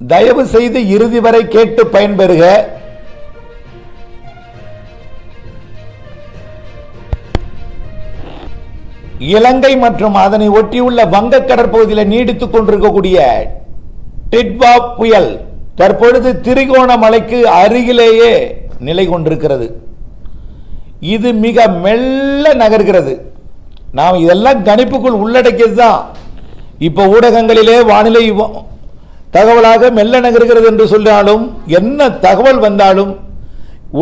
தயவு செய்து இறுதி வரை கேட்டு பயன்பெறுக. இலங்கை மற்றும் அதனை ஒட்டியுள்ள வங்க கடற்பகுதியில் நீடித்துக் கொண்டிருக்கக்கூடிய டிட்வா புயல் தற்பொழுது திரிகோணமலைக்கு அருகிலேயே நிலை கொண்டிருக்கிறது. இது மிக மெல்ல நகர்கிறது. நாம் இதெல்லாம் கணிப்புக்குள் உள்ளடக்கியது தான். இப்ப ஊடகங்களிலே வானிலை தகவலாக மெல்ல நகர்கிறது என்று சொன்னாலும், என்ன தகவல் வந்தாலும்,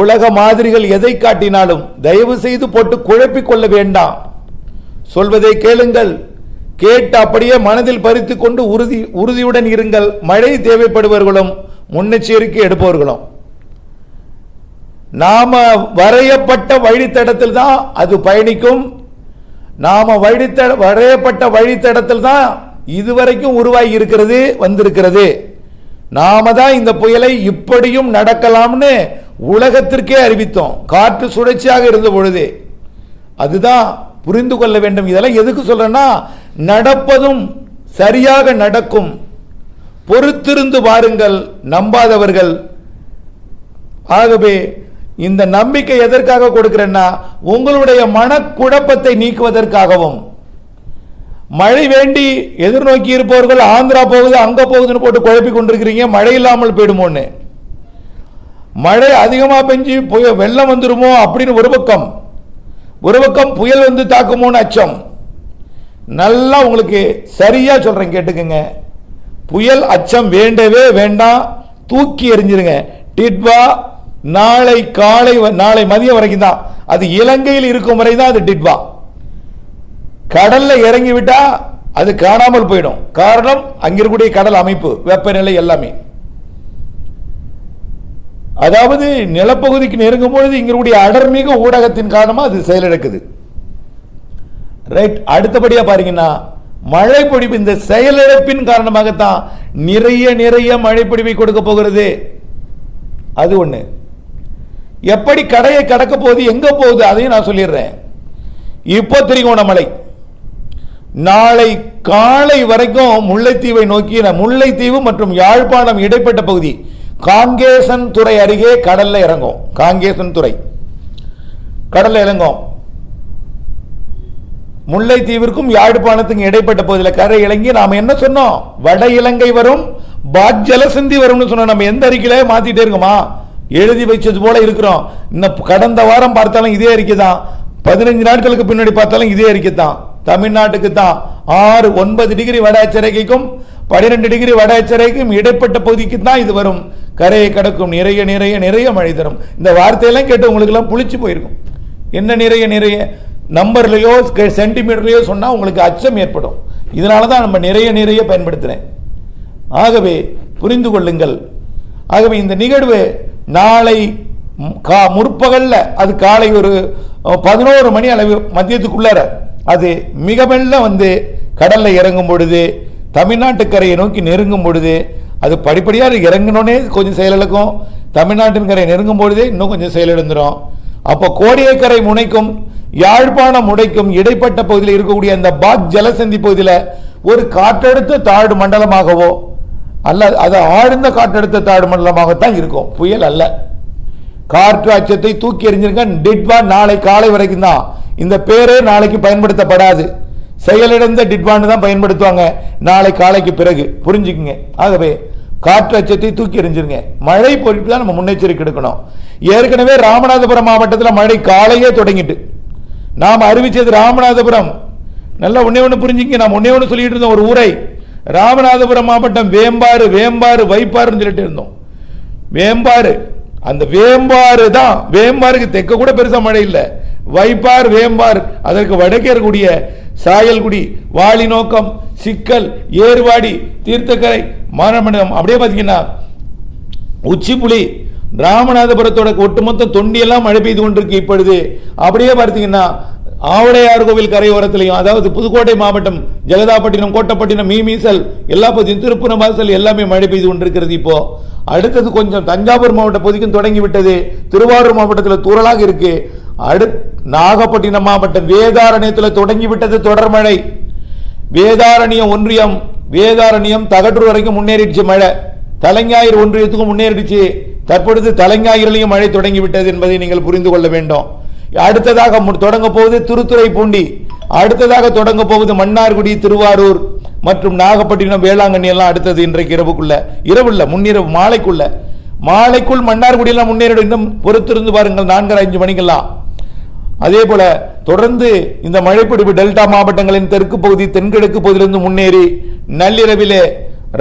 உலக மாதிரிகள் எதை காட்டினாலும் தயவு செய்து போட்டு குழப்பிக் கொள்ள வேண்டாம். சொல்வதை கேளுங்கள். கேட்டு அப்படியே மனதில் பறித்து கொண்டு உறுதியுடன் இருங்கள். மழை தேவைப்படுபவர்களும் முன்னெச்சரிக்கை எடுப்பவர்களும் நாம வரையப்பட்ட வழித்தடத்தில் தான் அது பயணிக்கும். நாம வரையப்பட்ட வழித்தடத்தில் தான் இதுவரைக்கும் உருவாகி இருக்கிறது, வந்திருக்கிறது. நாம தான் இந்த புயலை இப்படியும் நடக்கலாம்னு உலகத்திற்கே அறிவித்தோம், காற்று சுழற்சியாக இருந்த பொழுது. அதுதான் புரிந்து கொள்ள வேண்டும். இதெல்லாம் எதுக்கு சொல்றேன்னா, நடப்பதும் சரியாக நடக்கும். பொறுத்திருந்து பாருங்கள் நம்பாதவர்கள். ஆகவே இந்த நம்பிக்கை எதற்காக கொடுக்கிறேன்னா, உங்களுடைய மனக்குழப்பத்தை நீக்குவதற்காகவும். மழை வேண்டி எதிர்நோக்கி இருப்பவர்கள் ஆந்திரா போகுது அங்க போகுதுன்னு போட்டு குழப்பி கொண்டிருக்கிறீங்க. மழை இல்லாமல் போயிடுமோன்னு, மழை அதிகமாக பெஞ்சு வெள்ளம் வந்துருமோ அப்படின்னு ஒரு பக்கம் புயல் வந்து தாக்குமோன்னு அச்சம். நல்லா உங்களுக்கு சரியா சொல்றேன், கேட்டுக்கங்க. புயல் அச்சம் வேண்டவே வேண்டாம், தூக்கி எறிஞ்சிருங்க. டிட்வா நாளை மதியம் வரைக்கும் தான். அது இலங்கையில் இருக்கும் வரை தான் அது டிட்வா. கடல்ல இறங்கி விட்டா அது காணாமல் போயிடும். காரணம் அங்கிருக்கக்கூடிய கடல் அமைப்பு, வெப்பநிலை எல்லாமே. அதாவது நிலப்பகுதிக்கு நெருங்கும் பொழுது இங்கிருக்கூடிய அடர்மிகு ஊடகத்தின் காரணமாக அது செயலிழக்குது. ரைட். அடுத்தபடியா பாருங்கன்னா, மழை பொழிவு இந்த செயலிழப்பின் காரணமாகத்தான் நிறைய மழை பொழிவை கொடுக்க போகிறது. அது ஒண்ணு. எப்படி கடையை கடக்க போகுது, எங்க போகுது, அதையும் நான் சொல்லிடுறேன். இப்போ திரிகோணமலை நாளை காலை வரைக்கும் முல்லைத்தீவை நோக்கி, முல்லைத்தீவு மற்றும் யாழ்ப்பாணம் இடைப்பட்ட பகுதி காங்கேசன் துறை அருகே கடல்ல இறங்கும். காங்கேசன் துறை கடல்ல இறங்கும். முல்லைத்தீவிற்கும் யாழ்ப்பாணத்துக்கும் இடைப்பட்ட பகுதியில் கரை இறங்கி நாம என்ன சொன்னோம், வட இலங்கை வரும், ஜலசந்தி வரும்னு சொன்னோம். நம்ம எந்த அறிக்கையில மாத்திட்டே இருக்கோமா, எழுதி வச்சது போல இருக்கிறோம். இன்னும் கடந்த வாரம் பார்த்தாலும் இதே அறிக்கை தான், 15 நாட்களுக்கு பின்னாடி பார்த்தாலும் இதே அறிக்கை தான். தமிழ்நாட்டுக்கு தான் 6-9 டிகிரி வட எச்சரிக்கைக்கும் 12 டிகிரி வட எச்சரிக்கைக்கும் இடைப்பட்ட பகுதிக்கு தான் இது வரும். கரையை கடக்கும், நிறைய மழை தரும். இந்த வார்த்தையெல்லாம் கேட்டு உங்களுக்கு எல்லாம் புளிச்சு போயிருக்கும். என்ன நிறைய நம்பர்லயோ சென்டிமீட்டர்லயோ சொன்னா உங்களுக்கு அச்சம் ஏற்படும். இதனாலதான் நம்ம நிறைய பயன்படுத்துறேன். ஆகவே புரிந்து கொள்ளுங்கள். ஆகவே இந்த நிகழ்வு நாளை முற்பகல்ல, அது காலை ஒரு 11 மணி அளவு மதியத்துக்குள்ளார அது மிக மெல்ல வந்து கடல்ல இறங்கும் பொழுது, தமிழ்நாட்டு கரையை நோக்கி நெருங்கும் பொழுது, அது படிப்படியாக இறங்கினோடனே கொஞ்சம் செயலிழக்கும். தமிழ்நாட்டின் கரை நெருங்கும் பொழுதே இன்னும் கொஞ்சம் செயலிழந்துடும். அப்போ கோடியக்கரை முனைக்கும் யாழ்ப்பாணம் முனைக்கும் இடைப்பட்ட பகுதியில் இருக்கக்கூடிய அந்த ஜலசந்தி பகுதியில் ஒரு காற்றழுத்த தாழ்வு மண்டலமாகவோ அல்ல, அது ஆழ்ந்த காற்றழுத்த தாழ்வு மண்டலமாகத்தான் இருக்கும், புயல் அல்ல. காற்று அச்சத்தை தூக்கி எறிஞ்சிருக்க. டிட்வா நாளை காலை வரைக்கும் தான். இந்த பேரே நாளைக்கு பயன்படுத்தப்படாது. செயலிழந்த டிட்வான்னு தான் பயன்படுத்துவாங்க நாளை காலைக்கு பிறகு, புரிஞ்சுக்குங்க. ஆகவே காற்று அச்சத்தை தூக்கி எறிஞ்சிருங்க. மழை பொழிப்பு தான் நம்ம முன்னெச்சரிக்கை எடுக்கணும். ஏற்கனவே ராமநாதபுரம் மாவட்டத்தில் மழை காலையே தொடங்கிட்டு நாம் அறிவிச்சது. ராமநாதபுரம் நல்லா ஒண்ணு புரிஞ்சுங்க. நாம் ஒண்ணு சொல்லிட்டு இருந்தோம், ஒரு ஊரை, ராமநாதபுரம் மாவட்டம் வேம்பாறு வைப்பாறுன்னு சொல்லிட்டு இருந்தோம். வேம்பாறு, அந்த வேம்பாறு தான். வேம்பாருக்கு தெற்க கூட பெருசா மழை இல்லை. வைப்பார் வேம்பார், அதற்கு வடக்கே இருக்கக்கூடிய சாயல்குடி, வாலிநோக்கம், சிக்கல், ஏர்வாடி, தீர்த்தக்கரை, மானமண்டலம், அப்படியே பாத்தீங்கன்னா உச்சிப்புலி, ராமநாதபுரத்தோட ஒட்டுமொத்த தொண்டியெல்லாம் மழை பெய்து கொண்டிருக்கு இப்பொழுது. அப்படியே பார்த்தீங்கன்னா ஆவுடையார் கோவில் கரையோரத்திலையும், அதாவது புதுக்கோட்டை மாவட்டம் ஜெகதாப்பட்டினம், கோட்டப்பட்டினம், மீமீசல், எல்லா பகுதியும், திருப்புறவாசல் எல்லாமே மழை பெய்து கொண்டிருக்கிறது. இப்போ அடுத்தது கொஞ்சம் தஞ்சாவூர் மாவட்ட பகுதிக்கும் தொடங்கி விட்டது. திருவாரூர் மாவட்டத்தில் தூறலாக இருக்கு. நாகப்பட்டினம் மாவட்டம் வேதாரண்யத்தில் தொடங்கி விட்டது தொடர் மழை. வேதாரண்யம் ஒன்றியம், வேதாரண்யம் தகட்டூர் வரைக்கும் முன்னேறிடுச்சு மழை. தலைஞாயிறு ஒன்றியத்துக்கும் முன்னேறிடுச்சு. தற்பொழுது தலைஞாயிறிலையும் மழை தொடங்கிவிட்டது என்பதை நீங்கள் புரிந்து கொள்ள வேண்டும். அடுத்ததாக தொடங்க போவது திருத்துறைப்பூண்டி, அடுத்ததாக தொடங்க போவது மன்னார்குடி, திருவாரூர் மற்றும் நாகப்பட்டினம், வேளாங்கண்ணி எல்லாம் அடுத்தது. இன்றைக்கு இரவுக்குள்ள, இரவு இல்ல முன்னிரவு, மாலைக்குள் மன்னார்குடியெல்லாம் முன்னேறிடும். இன்னும் பொறுத்திருந்து பாருங்கள், 4:30-5 மணிக்கெல்லாம். அதே போல தொடர்ந்து இந்த மழைப்பிடிப்பு டெல்டா மாவட்டங்களின் தெற்கு பகுதி, தென்கிழக்கு பகுதியிலிருந்து முன்னேறி நள்ளிரவிலே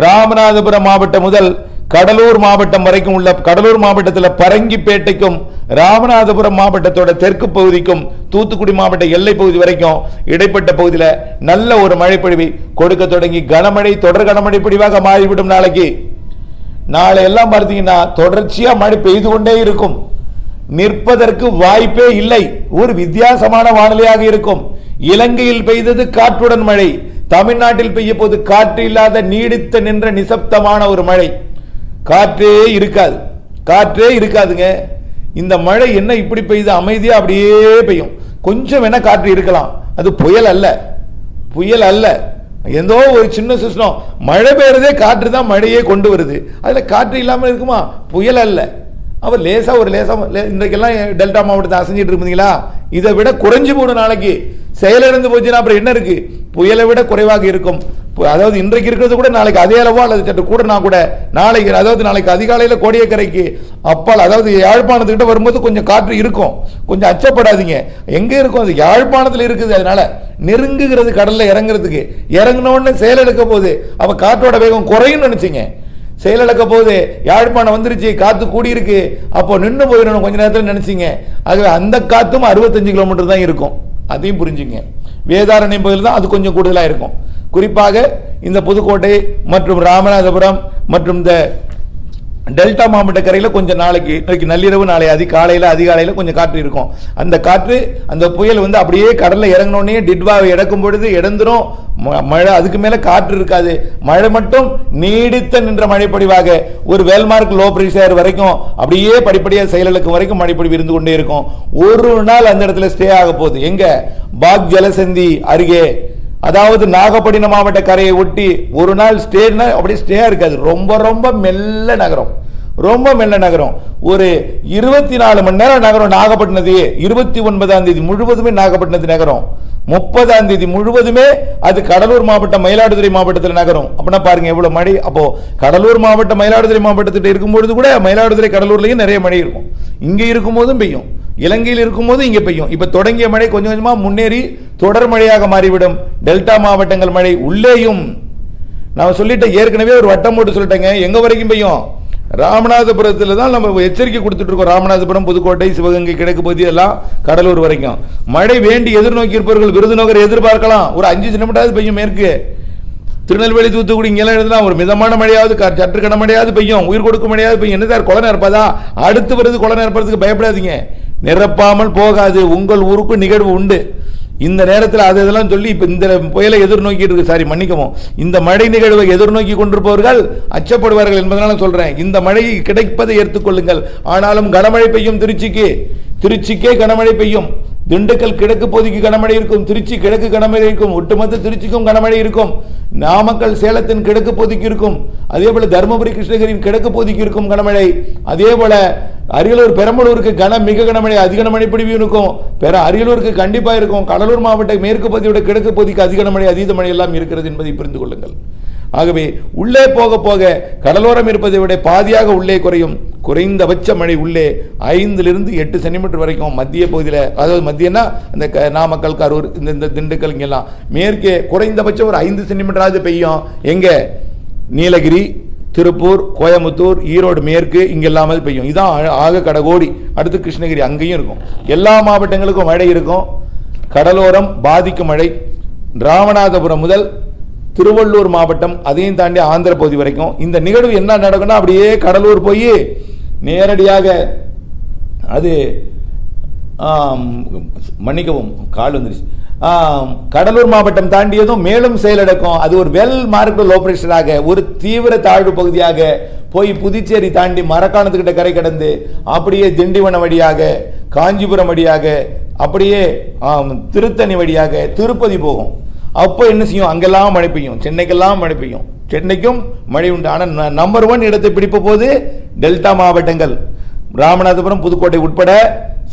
ராமநாதபுரம் மாவட்டம் முதல் கடலூர் மாவட்டம் வரைக்கும் உள்ள, கடலூர் மாவட்டத்தில் பரங்கிப்பேட்டைக்கும் ராமநாதபுரம் மாவட்டத்தோட தெற்கு பகுதிக்கும் தூத்துக்குடி மாவட்ட எல்லை பகுதி வரைக்கும் இடைப்பட்ட பகுதியில் நல்ல ஒரு மழைப்பொழிவை கொடுக்க தொடங்கி கனமழை, தொடர் கனமழை பொழிவாக மாறிவிடும். நாளை எல்லாம் பார்த்தீங்கன்னா தொடர்ச்சியா மழை பெய்து கொண்டே இருக்கும், நிற்பதற்கு வாய்ப்பே இல்லை. ஒரு வித்தியாசமான வானிலையாக இருக்கும். இலங்கையில் பெய்தது காற்றுடன் மழை, தமிழ்நாட்டில் பெய்ய போது காற்று இல்லாத நீடித்த நின்ற நிசப்தமான ஒரு மழை. காற்றே இருக்காதுங்க. இந்த மழை என்ன இப்படி பெய்யுது, அமைதியா அப்படியே பெய்யும். கொஞ்சம் வேணா காற்று இருக்கலாம், அது புயல் அல்ல. ஏதோ ஒரு சின்ன சிஸ்டம், மழை பெய்யறதே காற்று தான் மழையே கொண்டு வருது. அதுல காற்று இல்லாம இருக்குமா? புயல் அல்ல. அவர் லேசா இன்றைக்கெல்லாம் டெல்டா மாவட்டத்தை அசைஞ்சிட்டு இருப்பீங்களா, இதை விட குறைஞ்சு போடும். நாளைக்கு செயலிழந்து போச்சுன்னா அப்புறம் என்ன இருக்கு? புயலை விட குறைவாக இருக்கும். அதாவது இன்றைக்கு இருக்கிறது கூட நாளைக்கு அதே அளவோ அல்லது சற்று கூடனா கூட நாளைக்கு, அதாவது நாளைக்கு அதிகாலையில் கோடியக்கரைக்கு அப்பால், அதாவது யாழ்ப்பாணத்துக்கிட்ட வரும்போது கொஞ்சம் காற்று இருக்கும். கொஞ்சம் அச்சப்படாதீங்க. எங்க இருக்கும்? அது யாழ்ப்பாணத்தில் இருக்குது. அதனால நெருங்குகிறது கடல்ல இறங்குறதுக்கு. இறங்கினோன்னு செயலிழக்க போகுது, அப்ப காற்றோட வேகம் குறையும் நினைச்சிங்க. செயலிழக்க போது யாழ்ப்பாணம் வந்துருச்சு, காத்து கூடி இருக்கு, அப்போ நின்று போயிடணும் கொஞ்ச நேரத்தில் நினைச்சிங்க. ஆகவே அந்த காத்தும் 65 கிலோமீட்டர் தான் இருக்கும். அதையும் புரிஞ்சுங்க. வேதாரண்யம் பகுதியில் தான் அது கொஞ்சம் கூடுதலாக இருக்கும். குறிப்பாக இந்த புதுக்கோட்டை மற்றும் ராமநாதபுரம் மற்றும் இந்த டெல்டா மாவட்ட கரையில் கொஞ்சம் நாளைக்கு, இன்றைக்கு நள்ளிரவு, நாளை அதிகாலையில் கொஞ்சம் காற்று இருக்கும். அந்த காற்று, அந்த புயல் அப்படியே கடல்ல இறங்கினோடனே டிட்வாவை இறக்கும் பொழுது இடந்துரும். மழை, அதுக்கு மேல காற்று இருக்காது. மழை மட்டும் நீடித்த நின்ற மழைப்பொழிவாக ஒரு வேல்மார்க் லோ பிரஷர் வரைக்கும் அப்படியே படிப்படியாக செயலுக்கு வரைக்கும் மழைப்பொழிவு இருந்து கொண்டே இருக்கும். ஒரு நாள் அந்த இடத்துல ஸ்டே ஆக போகுது. எங்க? பாக் ஜலசந்தி அருகே, அதாவது நாகப்பட்டினம் மாவட்ட கரையை ஒட்டி ஒரு நாள் ஸ்டேனா அப்படியே ஸ்டே இருக்காது. ரொம்ப மெல்ல நகரம், ஒரு 24 மணி நேரம் நகரம் நாகப்பட்டினத்தையே. 29ஆம் தேதி முழுவதுமே நாகப்பட்டினத்து நகரம், 30ஆம் தேதி முழுவதுமே அது கடலூர் மாவட்டம், மயிலாடுதுறை மாவட்டத்தில் நகரம். அப்படின்னா பாருங்க எவ்வளவு மழை. அப்போ கடலூர் மாவட்டம் மயிலாடுதுறை மாவட்டத்திட்ட இருக்கும்பொழுது கூட மயிலாடுதுறை கடலூர்லயும் நிறைய மழை இருக்கும். இங்க இருக்கும் போதும் பெய்யும், இலங்கையில் இருக்கும் போது இங்கே பெய்யும். இப்ப தொடங்கிய மழை கொஞ்சம் கொஞ்சமா முன்னேறி தொடர் மழையாக மாறிவிடும். டெல்டா மாவட்டங்கள் மழை உள்ளேயும் நான் சொல்லிட்டேன், ஏற்கனவே ஒரு வட்டம் போட்டு சொல்லிட்டேங்க. எங்க வரைக்கும் பெய்யும்? ராமநாதபுரத்தில் தான் நம்ம எச்சரிக்கை கொடுத்துட்டு இருக்கோம். ராமநாதபுரம், புதுக்கோட்டை, சிவகங்கை, கிழக்கு பகுதி எல்லாம் கடலூர் வரைக்கும் மழை வேண்டி எதிர்நோக்கி இருப்பவர்கள் விருதுநகர் எதிர்பார்க்கலாம். ஒரு 5 சென்டிமீட்டராவது பெய்யும். மேற்கு திருநெல்வேலி, தூத்துக்குடி இங்கெல்லாம் எழுதுனா ஒரு மிதமான மழையாவது, சற்று கனமழையாவது பெய்யும். உயிர் கொடுக்கும் மழையாவது பெய்யும். என்ன சார் கொலை நிரப்பதா? அடுத்து வருது கொலை நிரப்புறதுக்கு பயப்படாதீங்க. நிரப்பாமல் போகாது. உங்கள் ஊருக்கு நிகழ்வு உண்டு. இந்த நேரத்தில் அதெல்லாம் சொல்லி இப்ப இந்த புயலை எதிர்நோக்கிட்டு இருக்கு, சாரி மன்னிக்கவும், இந்த மழை நிகழ்வை எதிர்நோக்கி கொண்டிருப்பவர்கள் அச்சப்படுவார்கள் என்பதனால சொல்றேன். இந்த மழை கிடைப்பதை ஏற்றுக்கொள்ளுங்கள். ஆனாலும் கனமழை பெய்யும். திருச்சிக்கே கனமழை பெய்யும். திண்டுக்கல் கிழக்கு பகுதிக்கு கனமழை இருக்கும். திருச்சி கிழக்கு கனமழை இருக்கும். ஒட்டுமொத்த திருச்சிக்கும் கனமழை இருக்கும். நாமக்கல், சேலத்தின் கிழக்கு பகுதிக்கு இருக்கும். அதே போல தருமபுரி, கிருஷ்ணகிரியின் கிழக்கு பகுதிக்கு இருக்கும் கனமழை. அதே போல அரியலூர், பெரம்பலூருக்கு மிக கனமழை, அதிக மழை பொழிவு இருக்கும். அரியலூருக்கு கண்டிப்பா இருக்கும். கடலூர் மாவட்ட மேற்கு பகுதியோட கிழக்கு பகுதிக்கு அதிக மழை, அதீத மழை எல்லாம் இருக்கிறது என்பதை புரிந்து கொள்ளுங்கள். ஆகவே உள்ளே போக போக கடலோரம் இருப்பதை விட பாதியாக உள்ளே குறையும். குறைந்தபட்ச மழை உள்ளே 5 to 8 சென்டிமீட்டர் வரைக்கும் மத்திய பகுதியில், அதாவது மத்தியனா இந்த நாமக்கல், கரூர், இந்த திண்டுக்கல் இங்கெல்லாம் மேற்கே குறைந்தபட்சம் ஒரு 5 சென்டிமீட்டராவது பெய்யும். எங்க? நீலகிரி, திருப்பூர், கோயம்புத்தூர், ஈரோடு மேற்கு இங்கெல்லாமல் பெய்யும். இதான் ஆக கடகோடி. அடுத்து கிருஷ்ணகிரி, அங்கேயும் இருக்கும். எல்லா மாவட்டங்களுக்கும் மழை இருக்கும். கடலோரம் பாதிக்கும் மழை. ராமநாதபுரம் முதல் திருவள்ளூர் மாவட்டம், அதையும் தாண்டி ஆந்திர பகுதி வரைக்கும். இந்த நிகழ்வு என்ன நடக்கும்னா அப்படியே கடலூர் போய் நேரடியாக அது மன்னிக்கவும் கால் வந்துருச்சு, கடலூர் மாவட்டம் தாண்டியதும் மேலும் செயலடக்கும். அது ஒரு வெல் மார்க் லோ பிரஷராக, ஒரு தீவிர தாழ்வு பகுதியாக போய் புதுச்சேரி தாண்டி மரக்காணத்துக்கிட்ட கரை கடந்து அப்படியே திண்டிவனம் வழியாக, காஞ்சிபுரம் வழியாக, அப்படியே திருத்தணி வழியாக திருப்பதி போகும். அப்போ என்ன செய்யும், அங்கெல்லாம் மழை பெய்யும், சென்னைக்கெல்லாம் மழை பெய்யும், சென்னைக்கும் மழை உண்டு. ஆனால் நம்பர் 1 இடத்தை பிடிப்ப போது டெல்டா மாவட்டங்கள், ராமநாதபுரம் புதுக்கோட்டை உட்பட,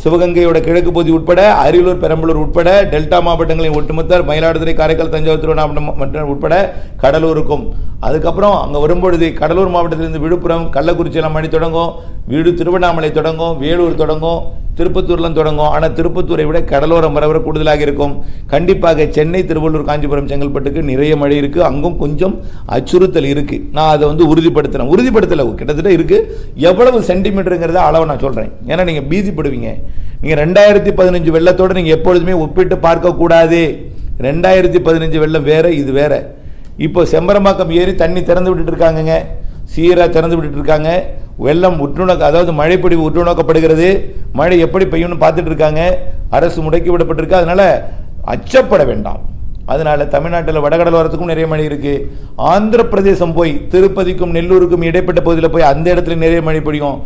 சிவகங்கையோட கிழக்கு பகுதி உட்பட, அரியலூர் பெரம்பலூர் உட்பட, டெல்டா மாவட்டங்களின் ஒட்டுமொத்த மயிலாடுதுறை காரைக்கால் தஞ்சாவூர் திருவண்ணாமலை உட்பட கடலூருக்கும். அதுக்கப்புறம் அங்கே வரும்பொழுது கடலூர் மாவட்டத்திலிருந்து விழுப்புரம் கள்ளக்குறிச்சியெல்லாம் மழை தொடங்கும், திருவண்ணாமலை தொடங்கும், வேலூர் தொடங்கும், திருப்பத்தூர்லாம் தொடங்கும். ஆனால் திருப்பத்தூரை விட கடலோரம் வர கூடுதலாக இருக்கும். கண்டிப்பாக சென்னை, திருவள்ளூர், காஞ்சிபுரம், செங்கல்பட்டுக்கு நிறைய மழை இருக்குது. அங்கும் கொஞ்சம் அச்சுறுத்தல் இருக்குது. நான் அதை உறுதிப்படுத்தலை கிட்டத்தட்ட இருக்குது. எவ்வளவு சென்டிமீட்டருங்கிறத அளவை நான் சொல்கிறேன். ஏன்னா நீங்கள் பீதிப்படுவீங்க. நீங்கள் 2015 வெள்ளத்தோடு நீங்கள் எப்பொழுதுமே ஒப்பிட்டு பார்க்கக்கூடாது. 2015 வெள்ளம் வேற, இது வேற. இப்போ செம்பரம்பாக்கம் ஏறி தண்ணி திறந்து விட்டுட்டு இருக்காங்க, சீராக திறந்து விட்டுட்டு இருக்காங்க. வெள்ளம் அதாவது மழைப்பொழிவு உற்று நோக்கப்படுகிறது. மழை எப்படி பெய்யும்னு பார்த்துட்டு இருக்காங்க. அரசு முடக்கி விடப்பட்டிருக்கு. அதனால அச்சப்பட வேண்டாம். அதனால தமிழ்நாட்டில் வடகடலோரத்துக்கும் நிறைய மழை இருக்கு. ஆந்திர பிரதேசம் போய் திருப்பதிக்கும் நெல்லூருக்கும் இடைப்பட்ட பகுதியில் போய் அந்த இடத்துல நிறைய மழை பொழியும்.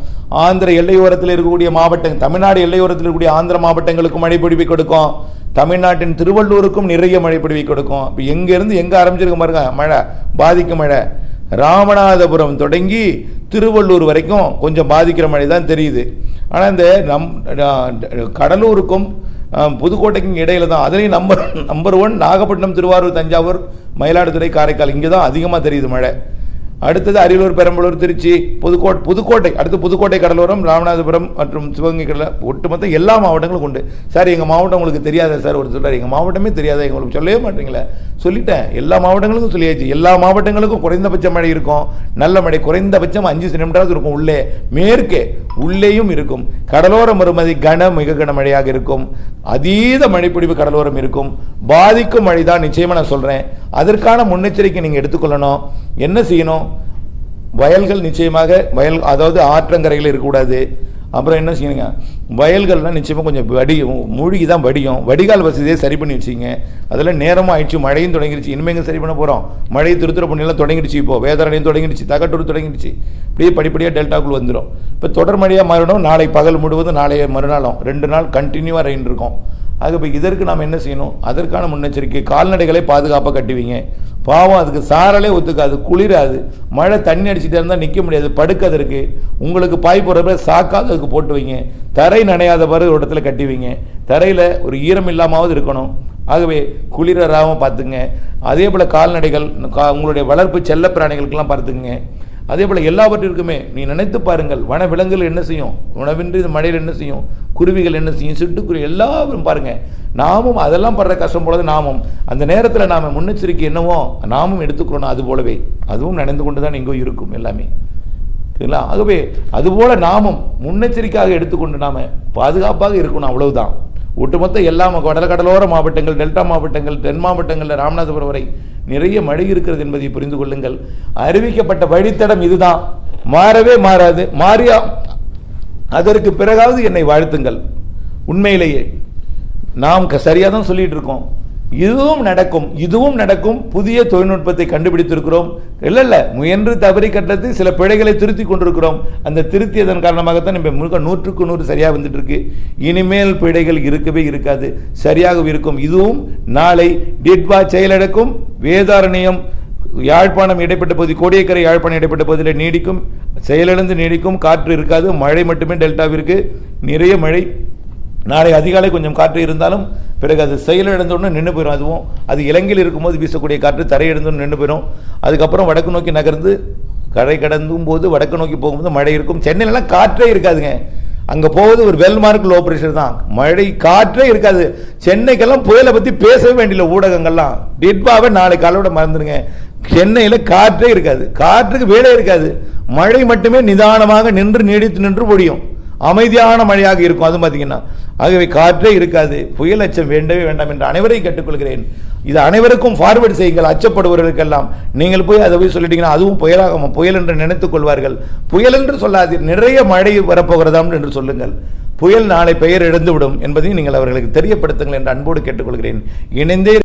ஆந்திர எல்லையோரத்தில் இருக்கக்கூடிய மாவட்டம், தமிழ்நாடு எல்லையோரத்தில் இருக்கக்கூடிய ஆந்திர மாவட்டங்களுக்கும் மழை பொழிவை கொடுக்கும். தமிழ்நாட்டின் திருவள்ளூருக்கும் நிறைய மழை பொழிவை கொடுக்கும். இப்போ எங்கிருந்து எங்க ஆரம்பிச்சிருக்க பாருங்க மழை, பாதிக்கும் மழை. ராமநாதபுரம் தொடங்கி திருவள்ளூர் வரைக்கும் கொஞ்சம் பாதிக்கிற மழை தான் தெரியுது. ஆனால் இந்த கடலூருக்கும் புதுக்கோட்டைக்கும் இடையில தான். அதுலேயும் நம்பர் 1 நாகப்பட்டினம், திருவாரூர், தஞ்சாவூர், மயிலாடுதுறை, காரைக்கால், இங்கே தான் அதிகமாக தெரியுது மழை. அடுத்தது அரியலூர், பெரம்பலூர், திருச்சி, புதுக்கோட்டை, அடுத்து புதுக்கோட்டை கடலோரம், ராமநாதபுரம் மற்றும் சிவகங்கை கடல ஒட்டுமொத்த எல்லா மாவட்டங்களும் உண்டு. சார் எங்கள் மாவட்டம் உங்களுக்கு தெரியாத சார் ஒரு சொல்கிறார். எங்கள் மாவட்டமே தெரியாத, எங்களுக்கு சொல்லவே மாட்டீங்களே. சொல்லிட்டேன், எல்லா மாவட்டங்களுக்கும் சொல்லியாச்சு. எல்லா மாவட்டங்களுக்கும் குறைந்தபட்ச மழை இருக்கும். நல்ல மழை குறைந்தபட்சம் 5 சென்டிமீட்டராவது இருக்கும். உள்ளே மேற்கே உள்ளேயும் இருக்கும். கடலோரம் வருமதி மிக கனமழையாக இருக்கும். அதீத மழைப்பிடிப்பு கடலோரம் இருக்கும். பாதிக்கும் மழை தான் நிச்சயமாக நான் சொல்கிறேன். அதற்கான முன்னெச்சரிக்கை நீங்கள் எடுத்துக்கொள்ளணும். என்ன செய்யணும், வயல்கள் நிச்சயமாக அதாவது ஆற்றங்கரைகள் இருக்கக்கூடாது. அப்புறம் என்ன செய்யுங்க, வயல்கள்லாம் நிச்சயமாக கொஞ்சம் மூழ்கி தான் வடியும். வடிகால் வசதியை சரி பண்ணி வச்சுங்க. அதெல்லாம் நேரமாக ஆயிடுச்சு, மழையும் தொடங்கிடுச்சு. இனிமேங்க சரி பண்ண போகிறோம். மழை திருத்துறைப்பண்ணிலாம் தொடங்கிடுச்சு. இப்போ வேதாரண்யம் தொடங்கிடுச்சு, தகட்டூர் தொடங்கிடுச்சு. இப்படியே படிப்படியாக டெல்டாக்குள் வந்துடும். இப்போ தொடர் மழையாக மாறிடும். நாளை பகல் முழுவதும், நாளைய மறுநாளும் 2 நாள் கண்டினியூவாக ரெயின் இருக்கும். ஆக இப்போ இதற்கு நாம் என்ன செய்யணும், அதற்கான முன்னெச்சரிக்கை. கால்நடைகளை பாதுகாப்பாக கட்டுவீங்க. பாவம், அதுக்கு சாரலே ஒத்துக்காது, குளிராது. மழை தண்ணி அடிச்சுட்டே இருந்தால் நிற்க முடியாது, படுக்கிறதுக்கு. உங்களுக்கு பாய் போடுறப்ப சாக்காக அதுக்கு போட்டு வைங்க. தரை நனையாத பாரு ஒரு இடத்துல கட்டி வைங்க. தரையில் ஒரு ஈரம் இல்லாமாவது இருக்கணும். ஆகவே குளிராகவும் பார்த்துங்க. அதே போல் கால்நடைகள், உங்களுடைய வளர்ப்பு செல்ல பிராணிகளுக்கெல்லாம் பார்த்துக்குங்க. அதே போல் எல்லாவற்றிற்குமே நீ நினைத்து பாருங்கள். வன விலங்குகள் என்ன செய்யும், உணவின்றி இந்த மழையில் என்ன செய்யும், குருவிகள் என்ன செய்யும், சிட்டுக்குருவி எல்லாரும் பாருங்க. நாமும் அதெல்லாம் படுற கஷ்டம் போலது நாமும் அந்த நேரத்தில் நாம் முன்னெச்சரிக்கை என்னவோ நாமும் எடுத்துக்கிறோம். அது போலவே அதுவும் நடந்து கொண்டு தான் எங்கோ இருக்கும் எல்லாமே. சரிங்களா? ஆகவே அதுபோல நாமும் முன்னெச்சரிக்கையாக எடுத்துக்கொண்டு நாம பாதுகாப்பாக இருக்கணும். அவ்வளவுதான். ஒட்டுமொத்த எல்லா கடலோர மாவட்டங்கள், டெல்டா மாவட்டங்கள், தென் மாவட்டங்களில் ராமநாதபுரம் வரை நிறைய மழை இருக்கிறது என்பதை புரிந்து கொள்ளுங்கள். அறிவிக்கப்பட்ட வழித்தடம் இதுதான், மாறவே மாறாது. மாறியா அதற்கு பிறகாவது என்னை வாழ்த்துங்கள். உண்மையிலேயே நாம் சரியாக தான் சொல்லிட்டு இருக்கோம். இதுவும் நடக்கும். புதிய தொழில்நுட்பத்தை கண்டுபிடித்திருக்கிறோம். இல்ல முயன்று தவறி கட்டத்து சில பிழைகளை திருத்தி கொண்டிருக்கிறோம். அந்த திருத்தியதன் காரணமாகத்தான் நம்ம 100க்கு 100 சரியாக வந்துட்டு இருக்கு. இனிமேல் பிழைகள் இருக்கவே இருக்காது, சரியாக இருக்கும். இதுவும் நாளை டிட்வா செயலடக்கும். வேதாரண்யம் யாழ்ப்பாணம் இடைப்பட்ட பகுதி, கோடியக்கரை யாழ்ப்பாணம் இடைப்பட்ட பகுதியில் நீடிக்கும், செயலிழந்து நீடிக்கும். காற்று இருக்காது, மழை மட்டுமே டெல்டாவிற்கு நிறைய மழை. நாளை அதிகாலை கொஞ்சம் காற்று இருந்தாலும் பிறகு அது செயலிழந்தோன்னு நின்று போயிடும். அதுவும் அது இலங்கையில் இருக்கும்போது வீசக்கூடிய காற்று தரையிழந்தோன்னு நின்று போயிடும். அதுக்கப்புறம் வடக்கு நோக்கி நகர்ந்து கரை கடந்தும் போது வடக்கு நோக்கி போகும்போது மழை இருக்கும். சென்னையிலலாம் காற்றே இருக்காதுங்க. அங்கே போவது ஒரு வெல்மார்க் லோ ப்ரெஷர் தான். மழை காற்றே இருக்காது. சென்னைக்கெல்லாம் புயலை பற்றி பேசவே வேண்டிய ஊடகங்கள்லாம் டிட்வாவை நாளை காலோட மறந்துடுங்க. சென்னையில் காற்றே இருக்காது, காற்றுக்கு வேலை இருக்காது. மழை மட்டுமே நிதானமாக நீடித்து நின்று பொழியும். அமைதியான மழையாக இருக்கும். அது பார்த்தீங்கன்னா ஆகவே காற்றே இருக்காது. புயல் அச்சம் வேண்டவே வேண்டாம் என்று அனைவரையும் கேட்டுக்கொள்கிறேன். இது அனைவருக்கும் ஃபார்வர்ட் செய்யுங்கள். அச்சப்படுபவர்களுக்கெல்லாம் நீங்கள் போய் அதை போய் சொல்லிட்டீங்கன்னா அதுவும் புயலாக புயல் என்று நினைத்துக் கொள்வார்கள். புயல் என்று சொல்லாது, நிறைய மழை வரப்போகிறதாம் என்று சொல்லுங்கள். புயல் நாளை பெயர் இழந்துவிடும் என்பதையும் நீங்கள் அவர்களுக்கு தெரியப்படுத்துங்கள் என்று அன்போடு கேட்டுக்கொள்கிறேன். இணைந்தே